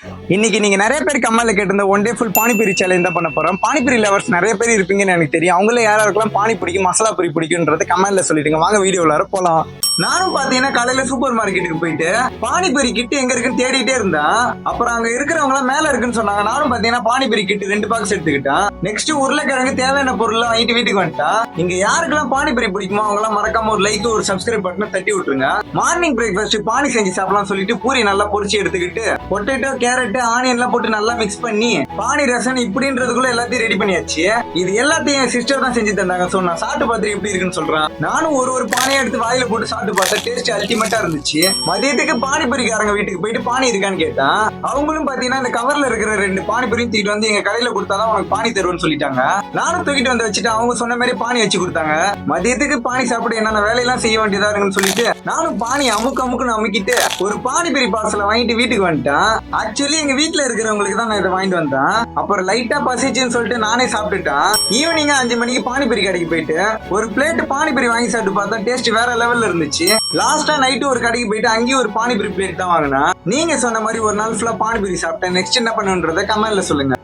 இன்னைக்கு நீங்க நிறைய பேர் கம்மல்ல கேட்டிருந்த one day full panipuri challenge தான் பண்ண போறோம். பானிபூரி லவர்ஸ் நிறைய பேர் இருப்பீங்கன்னு எனக்கு தெரியும். அவங்கள யாராருக்கெல்லாம் பானி பிடிக்கும், மசாலா பூரி பிடிக்கும்ன்றது கமெண்ட்ல சொல்லிட்டுங்க. வாங்க வீடியோல போலாம். நானும் பாத்தீங்கன்னா காலையில சூப்பர் மார்க்கெட்டுக்கு போயிட்டு பானிபூரி கிட்டு எங்க இருக்குன்னு தேடிட்டே இருந்தேன். அப்புறம் அங்க இருக்கிறவங்க எல்லாம் மேல இருக்குன்னு சொன்னாங்க. நானும் பாத்தீங்கன்னா பானிபூரி கிட்டு 2 பாக்ஸ் எடுத்துக்கிட்டேன். நெக்ஸ்ட் உருளைக்கிழங்கு தேவையான பொருள் வாங்கிட்டு வீட்டுக்கு வந்துட்டேன். இங்க யாருக்கெல்லாம் பானிபூரி பிடிக்குமோ அவங்க எல்லாம் மறக்காம ஒரு லைக் ஒரு சப்ஸ்கிரைப் பட்டனை தட்டி விட்டுருங்க. மார்னிங் பிரேக்ஃபாஸ்ட் பானி செஞ்சு சாப்பிடலாம் சொல்லிட்டு பூரி நல்லா பொரிச்சு எடுத்துக்கிட்டு பொட்டேட்டோ கேரட் ஆனியன் எல்லாம் போட்டு நல்லா மிக்ஸ் பண்ணி பானி ரசன் இப்படின்றதுக்குள்ள எல்லாத்தையும் ரெடி பண்ணியாச்சு. இது எல்லாத்தையும் என் சிஸ்டர் தான் செஞ்சு தந்தாங்க. சோ நான் சாப்பிட்டு பார்த்துட்டு எப்படி இருக்குன்னு சொல்றேன். நானும் ஒரு பானையை எடுத்து வாயில போட்டு சாப்பிட்டு பார்த்தா டேஸ்ட் அல்டிமேட்டா இருந்துச்சு. மதியத்துக்கு பானிபூரிக்காரங்க வீட்டுக்கு போயிட்டு பானி இருக்கான்னு கேட்டேன். அவங்களும் பாத்தீங்கன்னா இந்த கவர்ல இருக்கிற 2 பானிபூரியும் தூக்கிட்டு வந்து எங்க கடையில கொடுத்தாதான் உனக்கு பானி தருவோம்னு சொல்லிட்டாங்க. நானும் தூக்கிட்டு வந்து வச்சுட்டு அவங்க சொன்ன மாதிரி பானி வச்சு கொடுத்தாங்க. மதியத்துக்கு பானி சாப்பிட்டு என்னென்ன வேலையெல்லாம் செய்ய வேண்டியதா இருக்குன்னு சொல்லிட்டு நானும் பானி அமுக்குன்னு அமுக்கிட்டு ஒரு பானிபூரி பார்சலை வாங்கிட்டு வீட்டுக்கு வந்துட்டேன். ஆக்சுவலி எங்க வீட்டுல இருக்கிறவங்களுக்கு தான் நான் இதை வாங்கிட்டு வந்தேன். அப்புறம் லைட்டா பசிச்சுன்னு சொல்லிட்டு நானே சாப்பிட்டுட்டேன். ஈவினிங் 5 மணிக்கு பானிபூரி கடைக்கு போயிட்டு ஒரு பிளேட் பானிபூரி வாங்கி சாப்பிட்டு பார்த்தா டேஸ்ட் வேற லெவல்ல இருந்துச்சு. லாஸ்டா நைட்டு ஒரு கடைக்கு போயிட்டு அங்கேயும் ஒரு பானிபூரி பிளேட் தான் வாங்கினா. நீங்க சொன்ன மாதிரி ஒரு நாள் ஃபுல்லா பானிபூரி சாப்பிட்டேன். நெக்ஸ்ட் என்ன பண்ணுன்றத கமெண்ட்ல சொல்லுங்க.